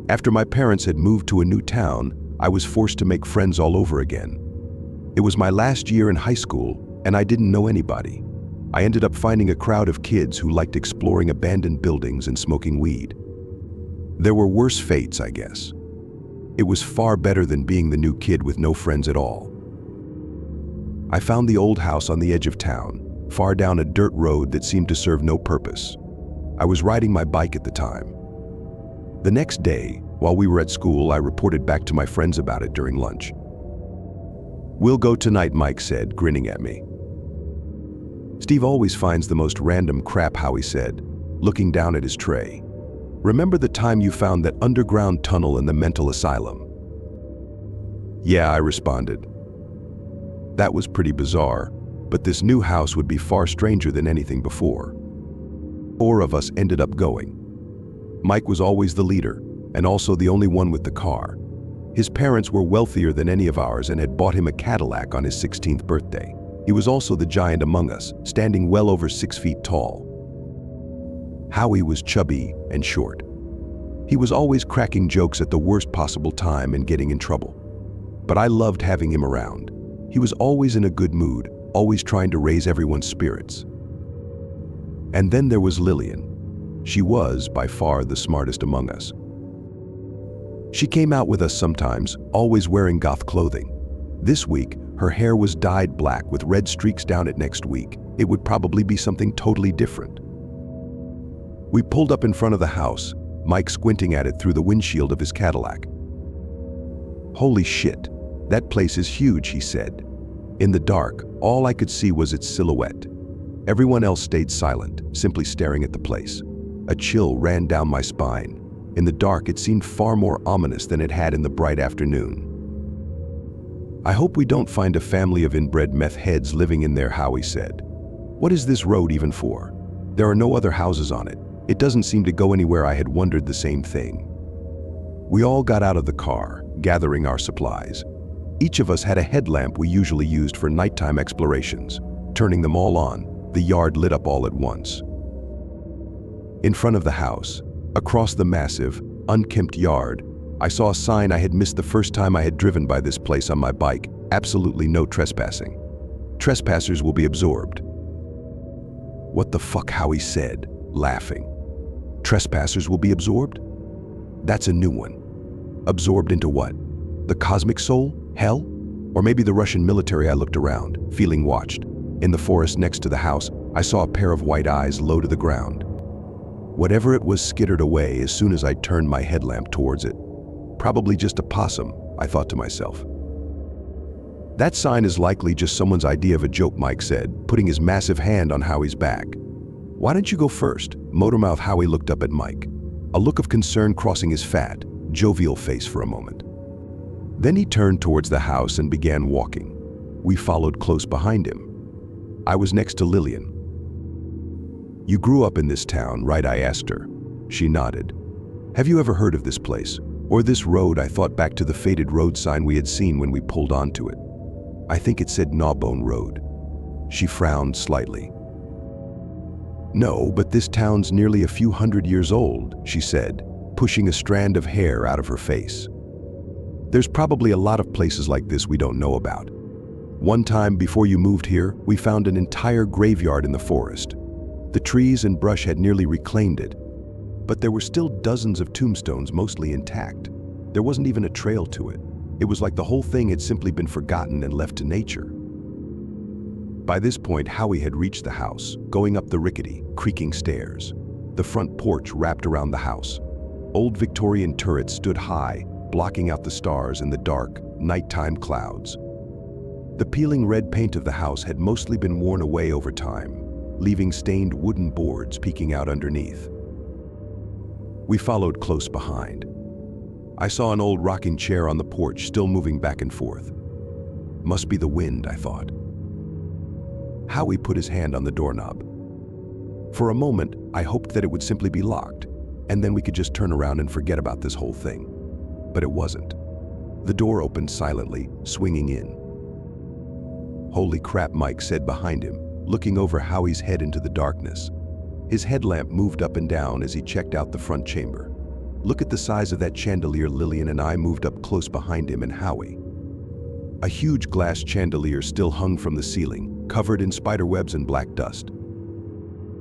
After my parents had moved to a new town, I was forced to make friends all over again. It was my last year in high school, and I didn't know anybody. I ended up finding a crowd of kids who liked exploring abandoned buildings and smoking weed. There were worse fates, I guess. It was far better than being the new kid with no friends at all. I found the old house on the edge of town, far down a dirt road that seemed to serve no purpose. I was riding my bike at the time. The next day, while we were at school, I reported back to my friends about it during lunch. "We'll go tonight," Mike said, grinning at me. Steve always finds the most random crap, Howie said, looking down at his tray. "Remember the time you found that underground tunnel in the mental asylum?" "Yeah," I responded. That was pretty bizarre, but this new house would be far stranger than anything before. 4 of us ended up going. Mike was always the leader, and also the only one with the car. His parents were wealthier than any of ours and had bought him a Cadillac on his 16th birthday. He was also the giant among us, standing well over 6 feet tall. Howie was chubby and short. He was always cracking jokes at the worst possible time and getting in trouble. But I loved having him around. He was always in a good mood, always trying to raise everyone's spirits. And then there was Lillian. She was, by far, the smartest among us. She came out with us sometimes, always wearing goth clothing. This week, her hair was dyed black with red streaks down it. Next week, it would probably be something totally different. We pulled up in front of the house, Mike squinting at it through the windshield of his Cadillac. "Holy shit, that place is huge," he said. In the dark, all I could see was its silhouette. Everyone else stayed silent, simply staring at the place. A chill ran down my spine. In the dark, it seemed far more ominous than it had in the bright afternoon. "I hope we don't find a family of inbred meth heads living in there," Howie said. "What is this road even for? There are no other houses on it. It doesn't seem to go anywhere." I had wondered the same thing. We all got out of the car, gathering our supplies. Each of us had a headlamp we usually used for nighttime explorations. Turning them all on, the yard lit up all at once. In front of the house, across the massive, unkempt yard, I saw a sign I had missed the first time I had driven by this place on my bike: absolutely no trespassing. Trespassers will be absorbed. "What the fuck?" Howie said, laughing. "Trespassers will be absorbed? That's a new one. Absorbed into what? The cosmic soul? Hell? Or maybe the Russian military?" I looked around, feeling watched. In the forest next to the house, I saw a pair of white eyes low to the ground. Whatever it was skittered away as soon as I turned my headlamp towards it. Probably just a possum, I thought to myself. "That sign is likely just someone's idea of a joke," Mike said, putting his massive hand on Howie's back. "Why don't you go first?" Motormouth Howie looked up at Mike, a look of concern crossing his fat, jovial face for a moment. Then he turned towards the house and began walking. We followed close behind him. I was next to Lillian. "You grew up in this town, right?" I asked her. She nodded. "Have you ever heard of this place? Or this road?" I thought back to the faded road sign we had seen when we pulled onto it. I think it said Gnawbone Road. She frowned slightly. "No, but this town's nearly a few hundred years old," she said, pushing a strand of hair out of her face. "There's probably a lot of places like this we don't know about. One time before you moved here, we found an entire graveyard in the forest. The trees and brush had nearly reclaimed it, but there were still dozens of tombstones, mostly intact. There wasn't even a trail to it. It was like the whole thing had simply been forgotten and left to nature." By this point, Howie had reached the house, going up the rickety, creaking stairs. The front porch wrapped around the house. Old Victorian turrets stood high, blocking out the stars and the dark, nighttime clouds. The peeling red paint of the house had mostly been worn away over time, leaving stained wooden boards peeking out underneath. We followed close behind. I saw an old rocking chair on the porch, still moving back and forth. Must be the wind, I thought. Howie put his hand on the doorknob. For a moment, I hoped that it would simply be locked, and then we could just turn around and forget about this whole thing. But it wasn't. The door opened silently, swinging in. "Holy crap," Mike said behind him, looking over Howie's head into the darkness. His headlamp moved up and down as he checked out the front chamber. Look at the size of that chandelier. Lillian and I moved up close behind him and Howie. A huge glass chandelier still hung from the ceiling, covered in spiderwebs and black dust.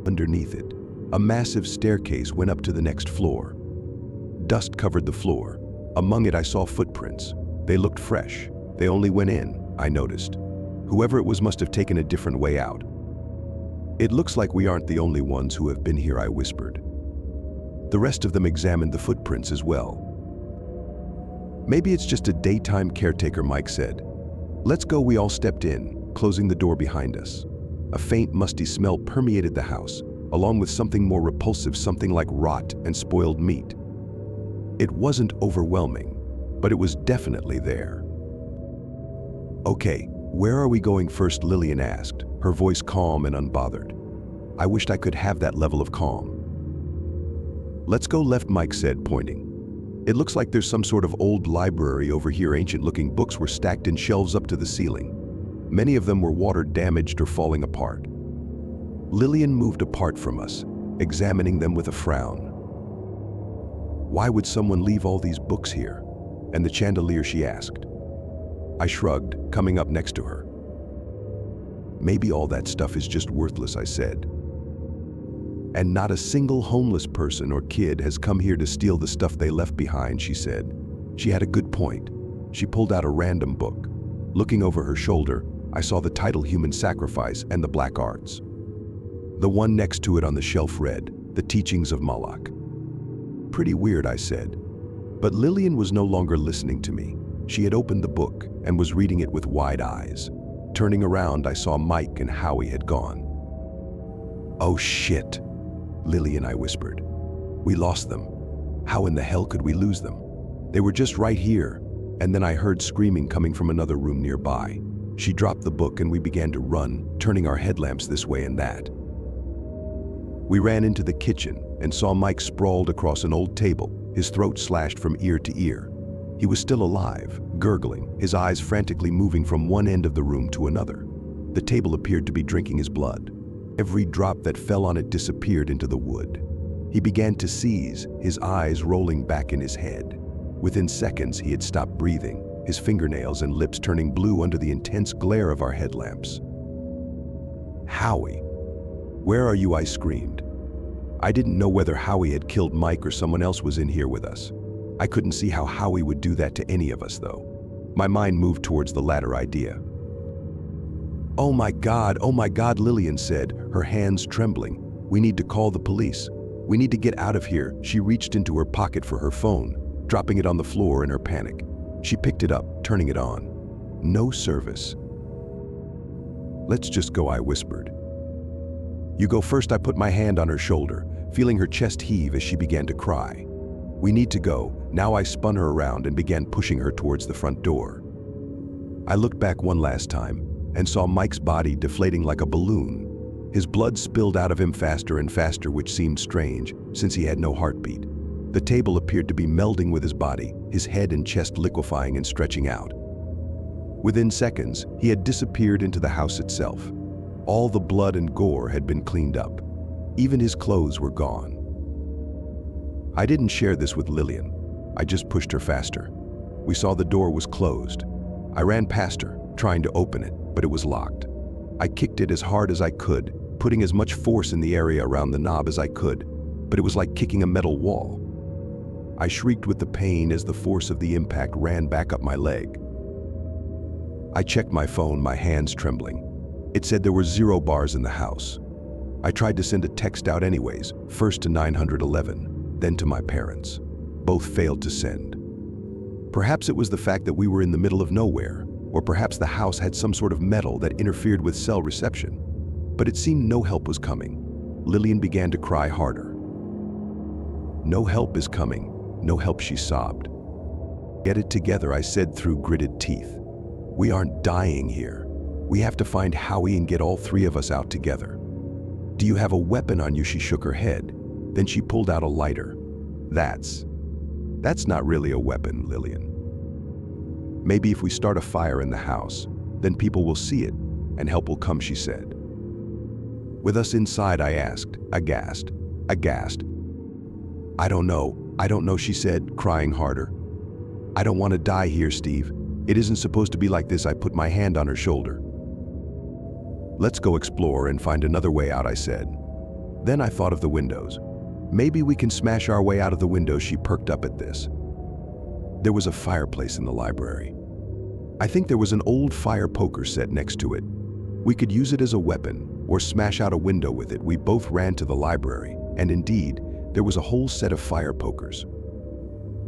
Underneath it, a massive staircase went up to the next floor. Dust covered the floor. Among it I saw footprints. They looked fresh. They only went in, I noticed. Whoever it was must have taken a different way out. It looks like we aren't the only ones who have been here, I whispered. The rest of them examined the footprints as well. Maybe it's just a daytime caretaker, Mike said. Let's go. We all stepped in, closing the door behind us. A faint, musty smell permeated the house, along with something more repulsive, something like rot and spoiled meat. It wasn't overwhelming, but it was definitely there. Okay, where are we going first? Lillian asked, her voice calm and unbothered. I wished I could have that level of calm. Let's go left, Mike said, pointing. It looks like there's some sort of old library over here. Ancient-looking books were stacked in shelves up to the ceiling. Many of them were water damaged or falling apart. Lillian moved apart from us, examining them with a frown. Why would someone leave all these books here? And the chandelier, she asked. I shrugged, coming up next to her. Maybe all that stuff is just worthless, I said. And not a single homeless person or kid has come here to steal the stuff they left behind, she said. She had a good point. She pulled out a random book. Looking over her shoulder, I saw the title Human Sacrifice and the Black Arts. The one next to it on the shelf read, The Teachings of Moloch. Pretty weird, I said. But Lillian was no longer listening to me. She had opened the book and was reading it with wide eyes. Turning around, I saw Mike and Howie had gone. Oh shit, Lillian, I whispered. We lost them. How in the hell could we lose them? They were just right here. And then I heard screaming coming from another room nearby. She dropped the book and we began to run, turning our headlamps this way and that. We ran into the kitchen and saw Mike sprawled across an old table, his throat slashed from ear to ear. He was still alive, gurgling, his eyes frantically moving from one end of the room to another. The table appeared to be drinking his blood. Every drop that fell on it disappeared into the wood. He began to seize, his eyes rolling back in his head. Within seconds, he had stopped breathing, his fingernails and lips turning blue under the intense glare of our headlamps. Howie, where are you? I screamed. I didn't know whether Howie had killed Mike or someone else was in here with us. I couldn't see how Howie would do that to any of us, though. My mind moved towards the latter idea. Oh my God, Lillian said, her hands trembling. We need to call the police. We need to get out of here. She reached into her pocket for her phone, dropping it on the floor in her panic. She picked it up, turning it on. No service. Let's just go, I whispered. You go first. I put my hand on her shoulder, feeling her chest heave as she began to cry. We need to go. Now I spun her around and began pushing her towards the front door. I looked back one last time and saw Mike's body deflating like a balloon. His blood spilled out of him faster and faster, which seemed strange since he had no heartbeat. The table appeared to be melding with his body, his head and chest liquefying and stretching out. Within seconds, he had disappeared into the house itself. All the blood and gore had been cleaned up. Even his clothes were gone. I didn't share this with Lillian. I just pushed her faster. We saw the door was closed. I ran past her, trying to open it, but it was locked. I kicked it as hard as I could, putting as much force in the area around the knob as I could, but it was like kicking a metal wall. I shrieked with the pain as the force of the impact ran back up my leg. I checked my phone, my hands trembling. It said there were 0 bars in the house. I tried to send a text out anyways, first to 911, then to my parents. Both failed to send. Perhaps it was the fact that we were in the middle of nowhere, or perhaps the house had some sort of metal that interfered with cell reception. But it seemed no help was coming. Lillian began to cry harder. No help is coming. No help, she sobbed. Get it together, I said through gritted teeth. We aren't dying here. We have to find Howie and get all 3 of us out together. Do you have a weapon on you? She shook her head. Then she pulled out a lighter. That's not really a weapon, Lillian. Maybe if we start a fire in the house, then people will see it and help will come, she said. With us inside, I asked, aghast. I don't know. "I don't know," she said, crying harder. "I don't want to die here, Steve. It isn't supposed to be like this." I put my hand on her shoulder. "Let's go explore and find another way out," I said. Then I thought of the windows. "Maybe we can smash our way out of the window." She perked up at this. There was a fireplace in the library. I think there was an old fire poker set next to it. We could use it as a weapon or smash out a window with it. We both ran to the library, and indeed, there was a whole set of fire pokers.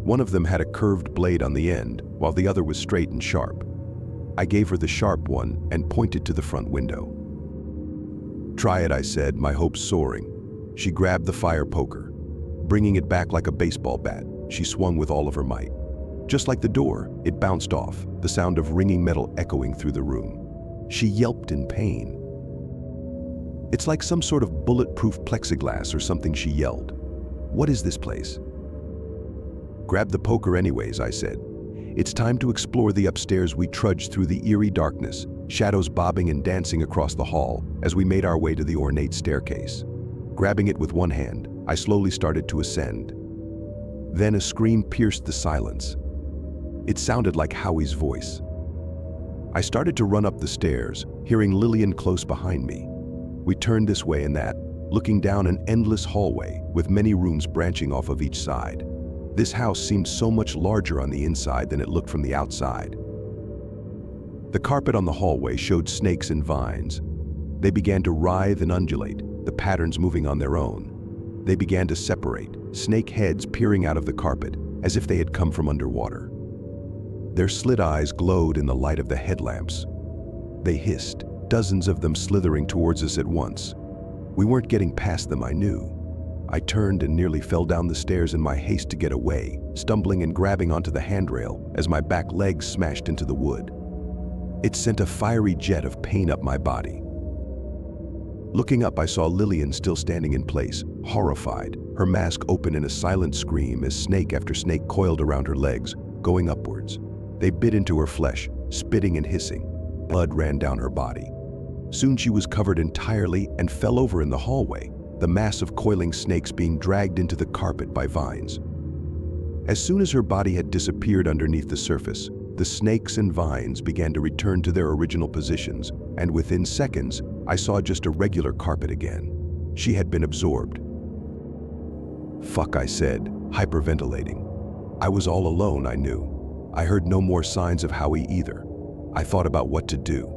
One of them had a curved blade on the end, while the other was straight and sharp. I gave her the sharp one and pointed to the front window. "Try it," I said, my hopes soaring. She grabbed the fire poker. Bringing it back like a baseball bat, she swung with all of her might. Just like the door, it bounced off, the sound of ringing metal echoing through the room. She yelped in pain. "It's like some sort of bulletproof plexiglass or something," she yelled. "What is this place?" "Grab the poker anyways," I said. "It's time to explore the upstairs." We trudged through the eerie darkness, shadows bobbing and dancing across the hall as we made our way to the ornate staircase. Grabbing it with one hand, I slowly started to ascend. Then a scream pierced the silence. It sounded like Howie's voice. I started to run up the stairs, hearing Lillian close behind me. We turned this way and that, looking down an endless hallway with many rooms branching off of each side. This house seemed so much larger on the inside than it looked from the outside. The carpet on the hallway showed snakes and vines. They began to writhe and undulate, the patterns moving on their own. They began to separate, snake heads peering out of the carpet as if they had come from underwater. Their slit eyes glowed in the light of the headlamps. They hissed, dozens of them slithering towards us at once. We weren't getting past them, I knew. I turned and nearly fell down the stairs in my haste to get away, stumbling and grabbing onto the handrail as my back legs smashed into the wood. It sent a fiery jet of pain up my body. Looking up, I saw Lillian still standing in place, horrified, her mask open in a silent scream as snake after snake coiled around her legs, going upwards. They bit into her flesh, spitting and hissing. Blood ran down her body. Soon she was covered entirely and fell over in the hallway, the mass of coiling snakes being dragged into the carpet by vines. As soon as her body had disappeared underneath the surface, the snakes and vines began to return to their original positions, and within seconds, I saw just a regular carpet again. She had been absorbed. "Fuck," I said, hyperventilating. I was all alone, I knew. I heard no more signs of Howie either. I thought about what to do.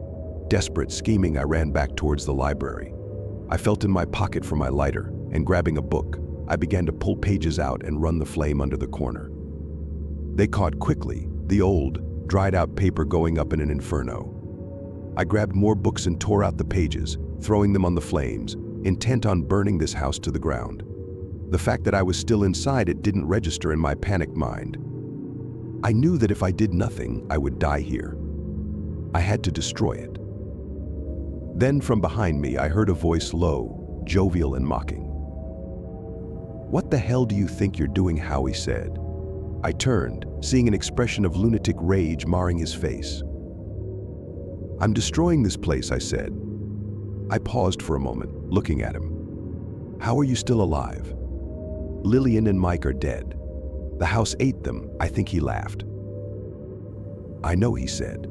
Desperate, scheming, I ran back towards the library. I felt in my pocket for my lighter, and grabbing a book, I began to pull pages out and run the flame under the corner. They caught quickly, the old, dried-out paper going up in an inferno. I grabbed more books and tore out the pages, throwing them on the flames, intent on burning this house to the ground. The fact that I was still inside it didn't register in my panicked mind. I knew that if I did nothing, I would die here. I had to destroy it. Then from behind me, I heard a voice low, jovial and mocking. "What the hell do you think you're doing?" Howie said. I turned, seeing an expression of lunatic rage marring his face. "I'm destroying this place," I said. I paused for a moment, looking at him. "How are you still alive?" "Lillian and Mike are dead. The house ate them," I think he laughed. "I know," he said.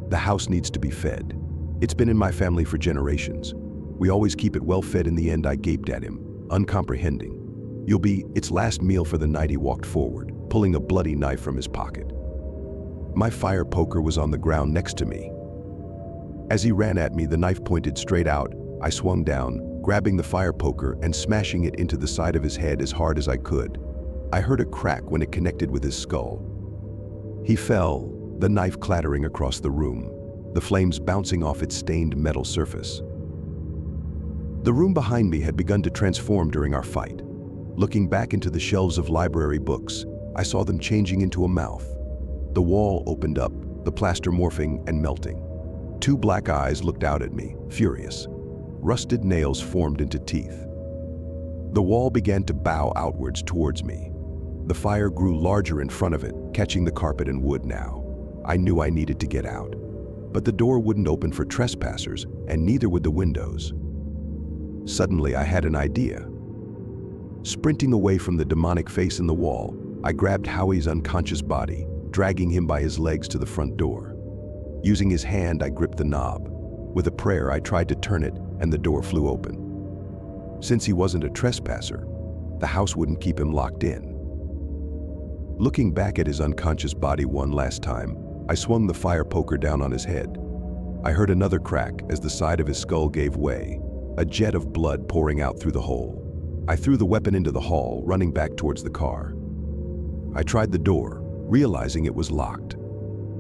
"The house needs to be fed. It's been in my family for generations. We always keep it well fed." In the end, I gaped at him, uncomprehending. "You'll be its last meal for the night." He walked forward, pulling a bloody knife from his pocket. My fire poker was on the ground next to me. As he ran at me, the knife pointed straight out. I swung down, grabbing the fire poker and smashing it into the side of his head as hard as I could. I heard a crack when it connected with his skull. He fell, the knife clattering across the room, the flames bouncing off its stained metal surface. The room behind me had begun to transform during our fight. Looking back into the shelves of library books, I saw them changing into a mouth. The wall opened up, the plaster morphing and melting. Two black eyes looked out at me, furious. Rusted nails formed into teeth. The wall began to bow outwards towards me. The fire grew larger in front of it, catching the carpet and wood now. I knew I needed to get out. But the door wouldn't open for trespassers, and neither would the windows. Suddenly, I had an idea. Sprinting away from the demonic face in the wall, I grabbed Howie's unconscious body, dragging him by his legs to the front door. Using his hand, I gripped the knob. With a prayer, I tried to turn it, and the door flew open. Since he wasn't a trespasser, the house wouldn't keep him locked in. Looking back at his unconscious body one last time, I swung the fire poker down on his head. I heard another crack as the side of his skull gave way, a jet of blood pouring out through the hole. I threw the weapon into the hall, running back towards the car. I tried the door, realizing it was locked.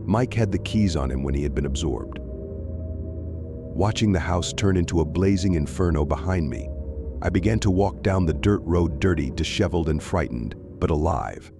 Mike had the keys on him when he had been absorbed. Watching the house turn into a blazing inferno behind me, I began to walk down the dirt road, dirty, disheveled, and frightened, but alive.